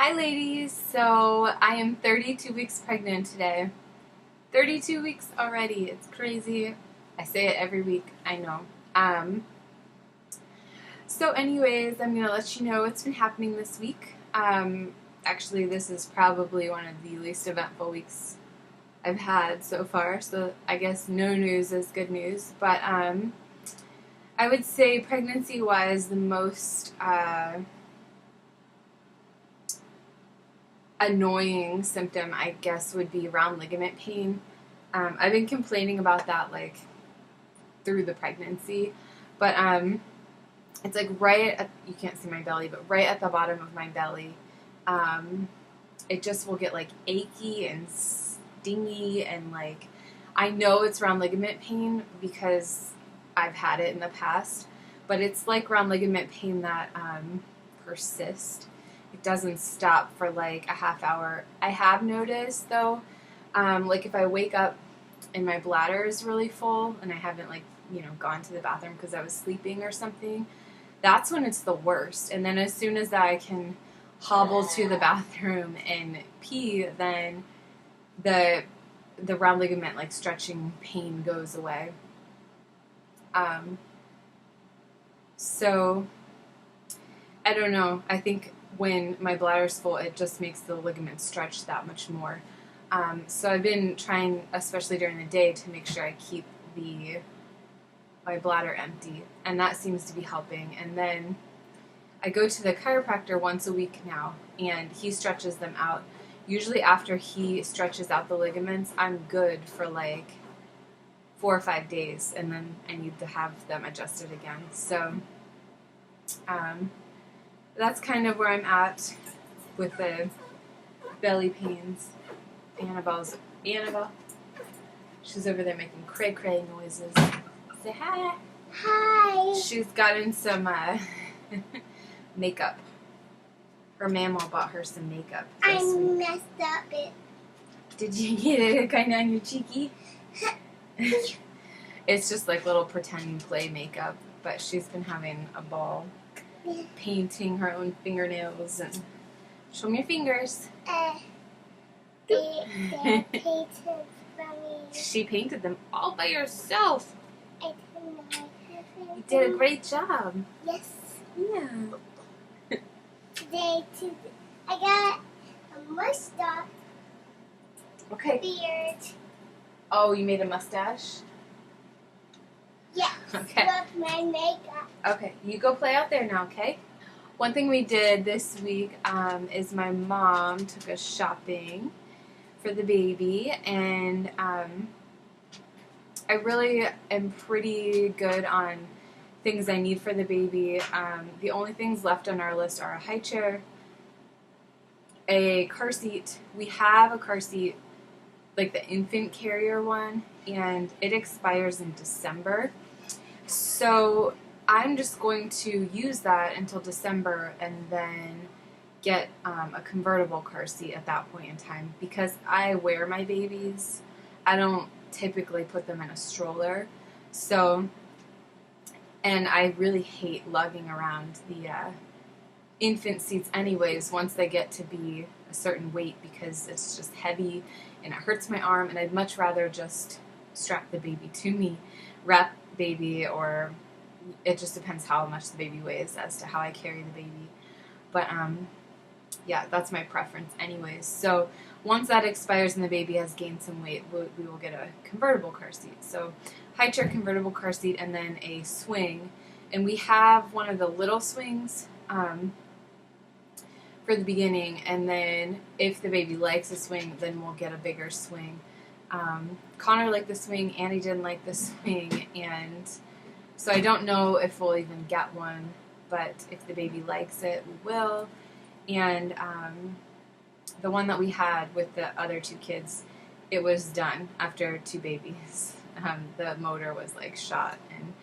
Hi ladies, so I am 32 weeks pregnant today. 32 weeks already, it's crazy. I say it every week, I know. So anyways, I'm going to let you know what's been happening this week. Actually, this is probably one of the least eventful weeks I've had so far, so I guess no news is good news. But I would say pregnancy-wise, the most annoying symptom, I guess, would be round ligament pain. I've been complaining about that like through the pregnancy, but it's like right at, you can't see my belly, but right at the bottom of my belly. It just will get like achy and stingy, and like I know it's round ligament pain because I've had it in the past, but it's like round ligament pain that persists. It doesn't stop for like a half hour. I have noticed though, like if I wake up and my bladder is really full and I haven't gone to the bathroom because I was sleeping or something, that's when it's the worst. And then as soon as I can hobble to the bathroom and pee, then the round ligament like stretching pain goes away. So I don't know. I think when my bladder's full, it just makes the ligament stretch that much more. So I've been trying, especially during the day, to make sure I keep my bladder empty, and that seems to be helping. And then I go to the chiropractor once a week now, and he stretches them out. Usually after he stretches out the ligaments, I'm good for like 4 or 5 days, and then I need to have them adjusted again. So that's kind of where I'm at with the belly pains. Annabelle. She's over there making cray-cray noises. Say hi. Hi. She's gotten some makeup. Her mama bought her some makeup. I messed up it. Did you get it kind of on your cheeky? It's just like little pretend play makeup, but she's been having a ball painting her own fingernails. And show me your fingers. They painted for me. She painted them all by herself. I didn't know. You did a great job. Yes. Yeah. Today, I got a mustache. Okay. Beard. Oh, you made a mustache? Yes. Okay. With my makeup. Okay, you go play out there now, okay? One thing we did this week is my mom took us shopping for the baby, and I really am pretty good on things I need for the baby. The only things left on our list are a high chair, a car seat. We have a car seat, like the infant carrier one, and it expires in December. So I'm just going to use that until December and then get a convertible car seat at that point in time, because I wear my babies. I don't typically put them in a stroller. So, and I really hate lugging around the infant seats anyways once they get to be a certain weight, because it's just heavy and it hurts my arm, and I'd much rather just strap the baby to me, wrap baby, or it just depends how much the baby weighs as to how I carry the baby. But yeah, that's my preference anyways. So once that expires and the baby has gained some weight, we will get a convertible car seat. So high chair, convertible car seat, and then a swing. And we have one of the little swings for the beginning, and then if the baby likes a swing, then we'll get a bigger swing. Connor liked the swing, Annie didn't like the swing, and so I don't know if we'll even get one, but if the baby likes it, we will. And the one that we had with the other 2 kids, it was done after 2 babies. The motor was like shot, and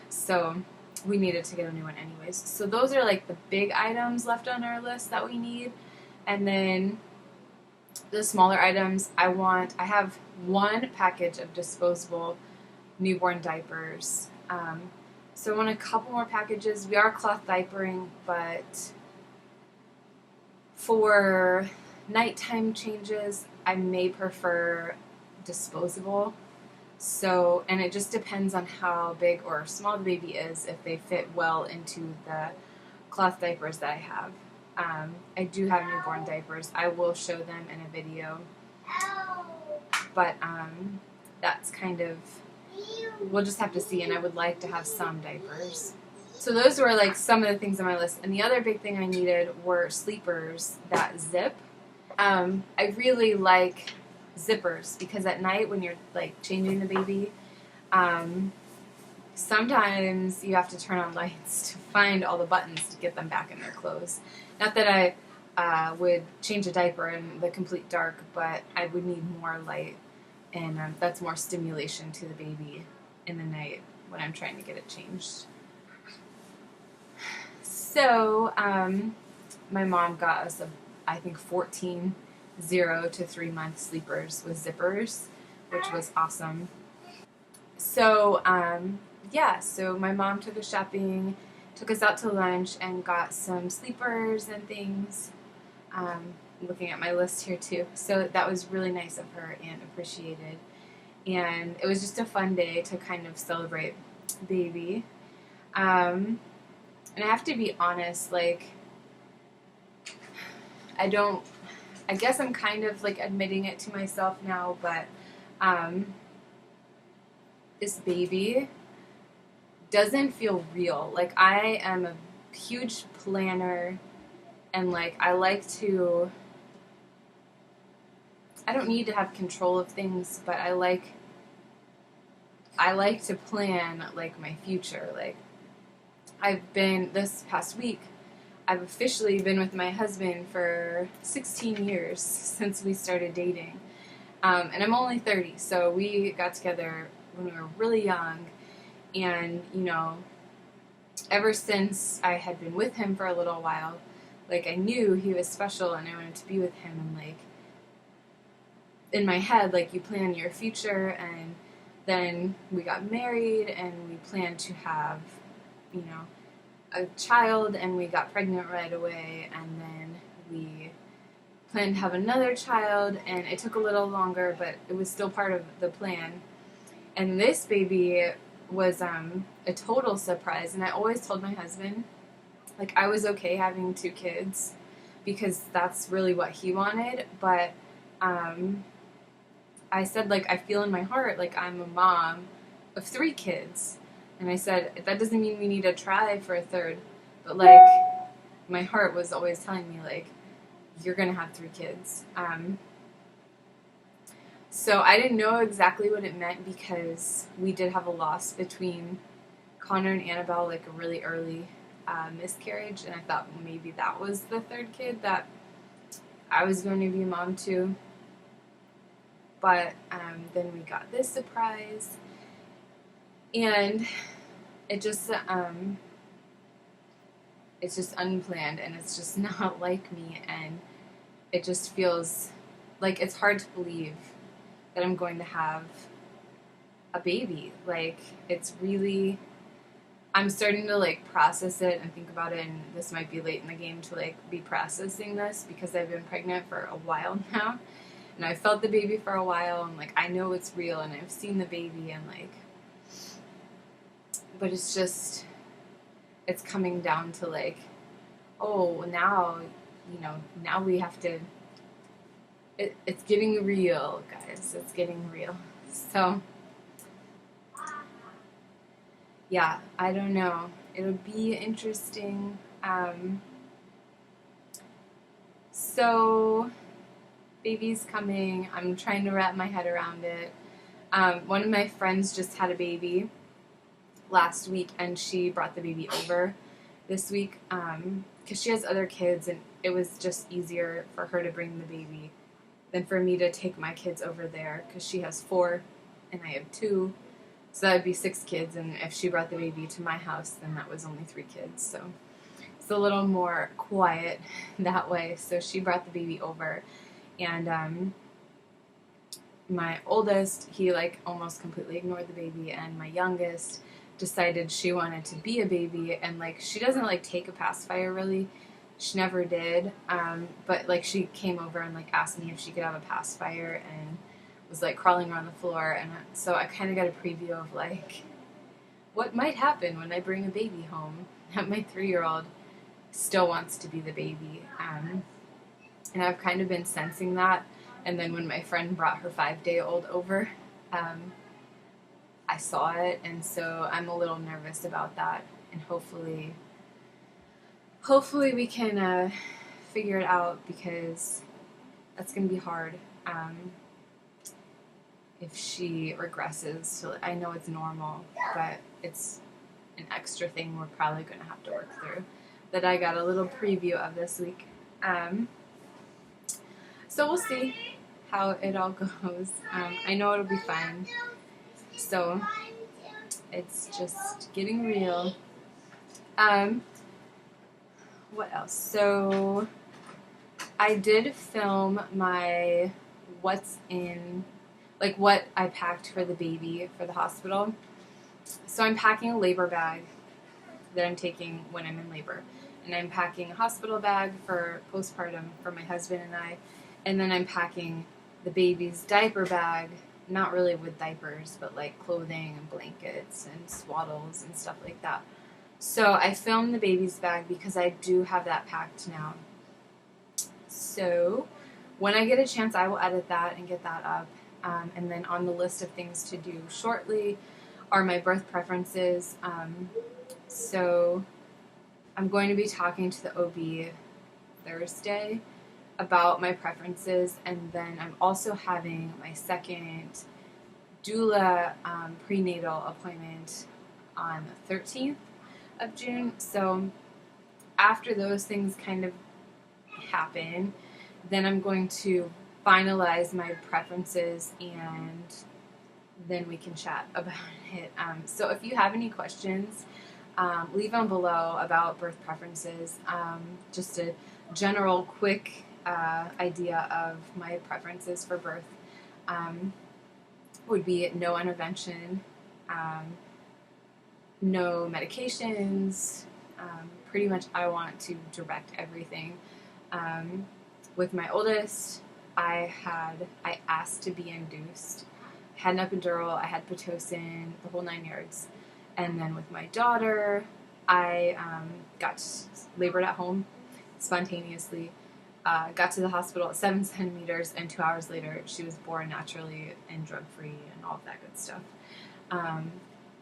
so we needed to get a new one anyways. So those are like the big items left on our list that we need. And then the smaller items, I have 1 package of disposable newborn diapers. So I want a couple more packages. We are cloth diapering, but For nighttime changes, I may prefer disposable. So, and it just depends on how big or small the baby is, if they fit well into the cloth diapers that I have. I do have newborn diapers. I will show them in a video. But that's kind of, we'll just have to see, and I would like to have some diapers. So those were like some of the things on my list. And the other big thing I needed were sleepers that zip. I really like zippers because at night when you're like changing the baby, sometimes you have to turn on lights to find all the buttons to get them back in their clothes. Not that I would change a diaper in the complete dark, but I would need more light, and that's more stimulation to the baby in the night when I'm trying to get it changed. So my mom got us, I think, 14 0 to 3 month sleepers with zippers, which was awesome. So yeah, so my mom took us shopping, took us out to lunch, and got some sleepers and things. Looking at my list here too. So that was really nice of her and appreciated. And it was just a fun day to kind of celebrate baby. And I have to be honest, like, I guess I'm kind of like admitting it to myself now, but this baby doesn't feel real. Like, I am a huge planner, and like I don't need to have control of things, but I like to plan like my future. Like, this past week, I've officially been with my husband for 16 years since we started dating. And I'm only 30, so we got together when we were really young. And, you know, ever since I had been with him for a little while, like, I knew he was special and I wanted to be with him. And, like, in my head, like, you plan your future, and then we got married and we planned to have, you know, a child, and we got pregnant right away, and then we planned to have another child, and it took a little longer, but it was still part of the plan. And this baby was a total surprise, and I always told my husband, like, I was okay having 2 kids because that's really what he wanted, but I said, like, I feel in my heart like I'm a mom of 3 kids. And I said, that doesn't mean we need to try for a third. But, like, my heart was always telling me, like, you're going to have 3 kids. So I didn't know exactly what it meant because we did have a loss between Connor and Annabelle, like a really early miscarriage. And I thought maybe that was the 3rd kid that I was going to be a mom to. But then we got this surprise. And it just, it's just unplanned, and it's just not like me, and it just feels like it's hard to believe that I'm going to have a baby. Like, it's really, I'm starting to, like, process it and think about it, and this might be late in the game to, like, be processing this because I've been pregnant for a while now, and I've felt the baby for a while, and, like, I know it's real, and I've seen the baby, and, like, but it's just, it's coming down to, like, oh, now, you know, now we have to, it's getting real, guys. It's getting real. So, yeah, I don't know. It'll be interesting. So, baby's coming. I'm trying to wrap my head around it. One of my friends just had a baby last week, and she brought the baby over this week because she has other kids, and it was just easier for her to bring the baby than for me to take my kids over there because she has 4 and I have 2, so that would be 6 kids, and if she brought the baby to my house, then that was only 3 kids, so it's a little more quiet that way. So she brought the baby over, and my oldest, he, like, almost completely ignored the baby, and my youngest decided she wanted to be a baby, and, like, she doesn't, like, take a pacifier really. She never did, but like she came over and like asked me if she could have a pacifier and was like crawling around the floor, and so I kind of got a preview of like what might happen when I bring a baby home. My 3-year-old still wants to be the baby, and I've kind of been sensing that. And then when my friend brought her 5-day-old over, I saw it, and so I'm a little nervous about that. And hopefully we can figure it out, because that's going to be hard. If she regresses, so I know it's normal, but it's an extra thing we're probably going to have to work through, that I got a little preview of this week. So we'll see how it all goes. I know it'll be fine. So it's just getting real. What else? So I did film my what I packed for the baby for the hospital. So I'm packing a labor bag that I'm taking when I'm in labor. And I'm packing a hospital bag for postpartum for my husband and I. And then I'm packing the baby's diaper bag, not really with diapers, but like clothing and blankets and swaddles and stuff like that. So I filmed the baby's bag because I do have that packed now. So when I get a chance, I will edit that and get that up. And then on the list of things to do shortly are my birth preferences. So I'm going to be talking to the OB Thursday about my preferences, and then I'm also having my second doula prenatal appointment on the 13th of June. So after those things kind of happen, then I'm going to finalize my preferences, and then we can chat about it. So if you have any questions, leave them below about birth preferences. Just a general quick idea of my preferences for birth would be no intervention, no medications. Pretty much I want to direct everything. With my oldest, I asked to be induced. I had an epidural, I had Pitocin, the whole 9 yards. And then with my daughter, I labored at home spontaneously. Got to the hospital at 7 centimeters, and 2 hours later, she was born naturally and drug-free and all of that good stuff.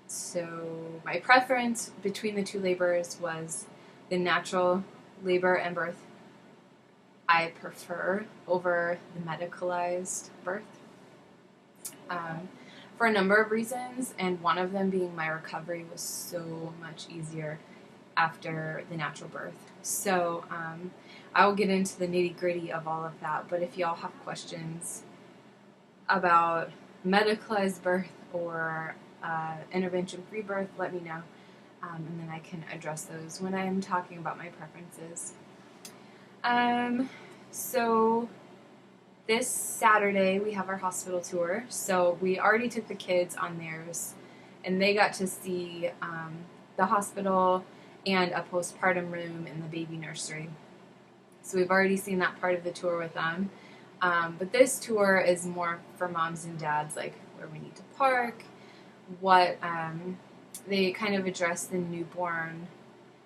So my preference between the two labors was the natural labor and birth. I prefer over the medicalized birth for a number of reasons, and one of them being my recovery was so much easier after the natural birth. So I will get into the nitty-gritty of all of that, but if y'all have questions about medicalized birth or intervention-free birth, let me know, and then I can address those when I'm talking about my preferences. So this Saturday we have our hospital tour. So we already took the kids on theirs, and they got to see the hospital and a postpartum room in the baby nursery. So we've already seen that part of the tour with them. But this tour is more for moms and dads, like where we need to park, what they kind of address the newborn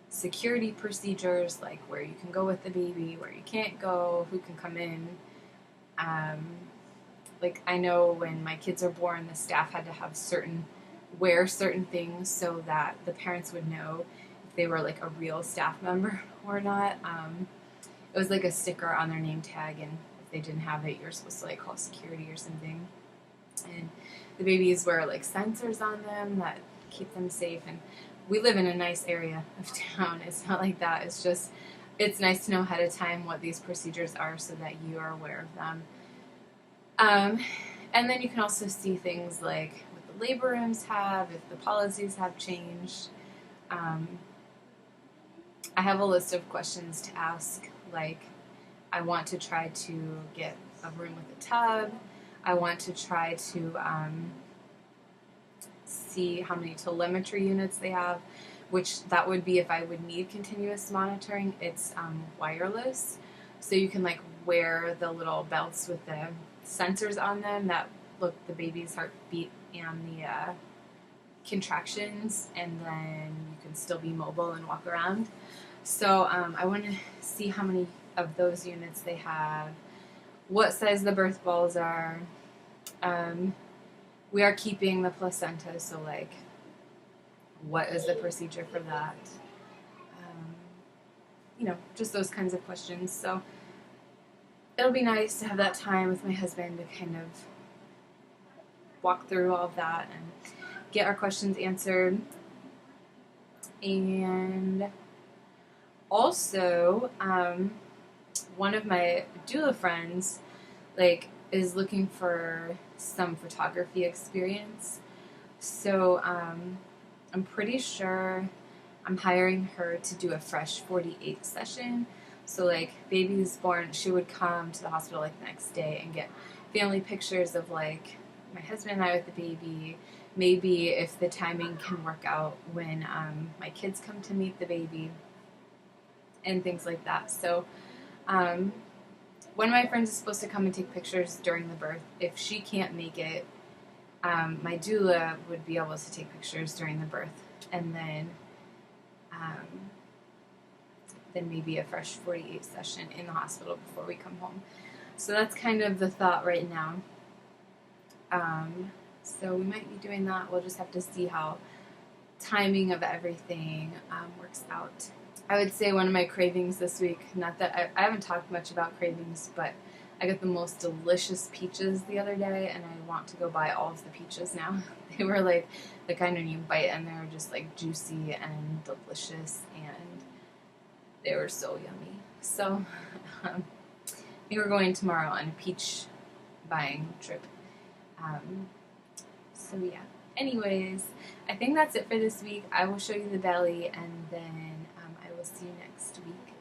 security procedures, like where you can go with the baby, where you can't go, who can come in. Like I know when my kids are born, the staff had to wear certain things so that the parents would know if they were like a real staff member or not. It was like a sticker on their name tag, and if they didn't have it, you're supposed to like call security or something. And the babies wear like sensors on them that keep them safe. And we live in a nice area of town. It's not like that. It's nice to know ahead of time what these procedures are so that you are aware of them. And then you can also see things like what the labor rooms have, if the policies have changed. I have a list of questions to ask, like I want to try to get a room with a tub. I want to try to see how many telemetry units they have. which that would be if I would need continuous monitoring. It's wireless, so you can like wear the little belts with the sensors on them that look the baby's heartbeat and the contractions, and then you can still be mobile and walk around. So I want to see how many of those units they have, what size the birth balls are. We are keeping the placenta, so like, what is the procedure for that? Just those kinds of questions. So it'll be nice to have that time with my husband to kind of walk through all of that and get our questions answered. And also, one of my doula friends, is looking for some photography experience. So, I'm pretty sure I'm hiring her to do a Fresh 48 session. So, baby's born, she would come to the hospital, the next day and get family pictures of, my husband and I with the baby. Maybe if the timing can work out when my kids come to meet the baby and things like that. So, one of my friends is supposed to come and take pictures during the birth. If she can't make it, my doula would be able to take pictures during the birth, and then maybe a Fresh 48 session in the hospital before we come home. So that's kind of the thought right now. So we might be doing that. We'll just have to see how timing of everything works out. I would say one of my cravings this week, not that I haven't talked much about cravings, but I got the most delicious peaches the other day, and I want to go buy all of the peaches now. They were the kind of you bite and they were just juicy and delicious, and they were so yummy. So I think we're going tomorrow on a peach buying trip. So yeah. Anyways, I think that's it for this week. I will show you the belly, and then I will see you next week.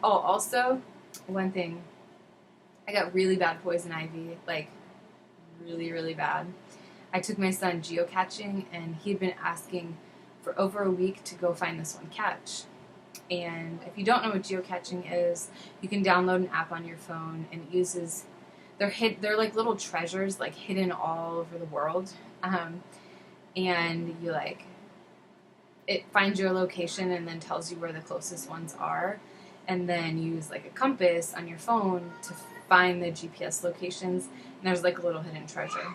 Also, one thing. I got really bad poison ivy, really, really bad. I took my son geocaching, and he'd been asking for over a week to go find this one catch. And if you don't know what geocaching is, you can download an app on your phone, and it uses, they're like little treasures, hidden all over the world. And you it finds your location and then tells you where the closest ones are, and then you use a compass on your phone to find the GPS locations, and there's a little hidden treasure.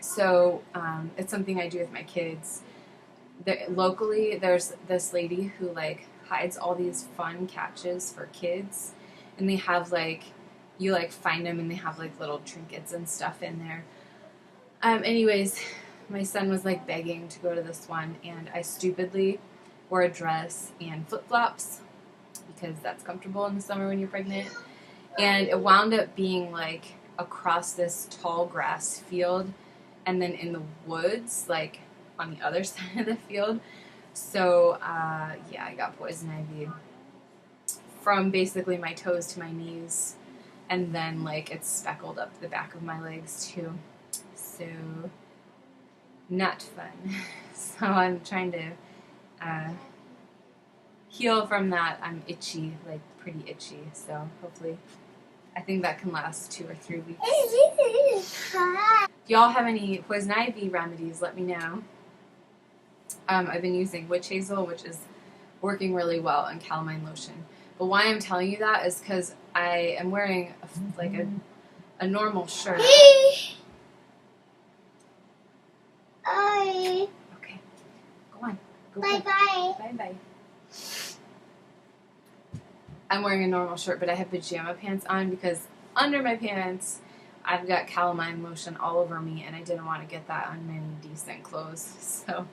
So it's something I do with my kids. Locally, there's this lady who hides all these fun catches for kids, and they have you find them, and they have little trinkets and stuff in there. Anyways, my son was begging to go to this one, and I stupidly wore a dress and flip-flops because that's comfortable in the summer when you're pregnant. And it wound up being across this tall grass field, and then in the woods, on the other side of the field. So yeah, I got poison ivy from basically my toes to my knees, and then it's speckled up the back of my legs too. So not fun. So I'm trying to heal from that. I'm itchy, pretty itchy. So hopefully, I think that can last 2 or 3 weeks. If y'all have any poison ivy remedies, let me know. I've been using witch hazel, which is working really well, and calamine lotion. But why I'm telling you that is because I am wearing a normal shirt. Okay, go on. Bye-bye. Bye-bye. I'm wearing a normal shirt, but I have pajama pants on because under my pants, I've got calamine lotion all over me, and I didn't want to get that on any decent clothes. So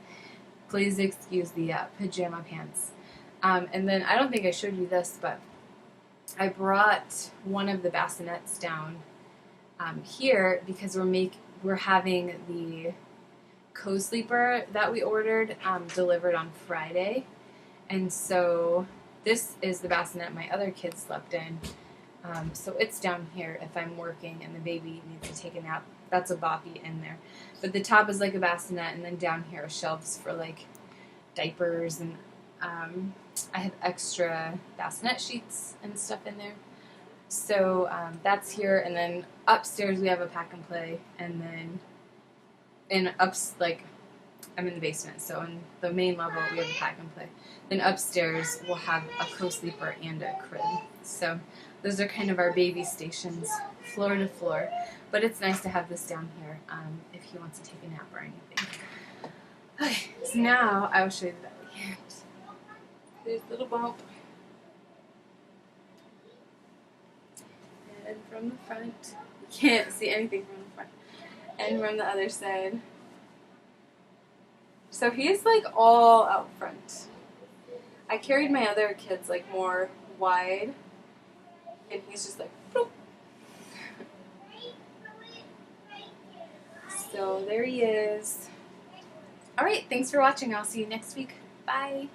please excuse the pajama pants. And then I don't think I showed you this, but I brought one of the bassinets down here because we're having the co-sleeper that we ordered delivered on Friday, and so this is the bassinet my other kids slept in. So it's down here if I'm working and the baby needs to take a nap. That's a boppy in there, but the top is a bassinet, and then down here are shelves for diapers, and I have extra bassinet sheets and stuff in there. So that's here, and then upstairs we have a pack and play, and then I'm in the basement, so on the main level we have a pack and play. Then upstairs we'll have a co-sleeper and a crib. So those are kind of our baby stations, floor to floor. But it's nice to have this down here if he wants to take a nap or anything. Okay, so now I will show you the belly. There's a little bump. And from the front, you can't see anything from the front. And from the other side. So he's like all out front. I carried my other kids like more wide, and he's just like, boop. So there he is. Alright, thanks for watching. I'll see you next week. Bye.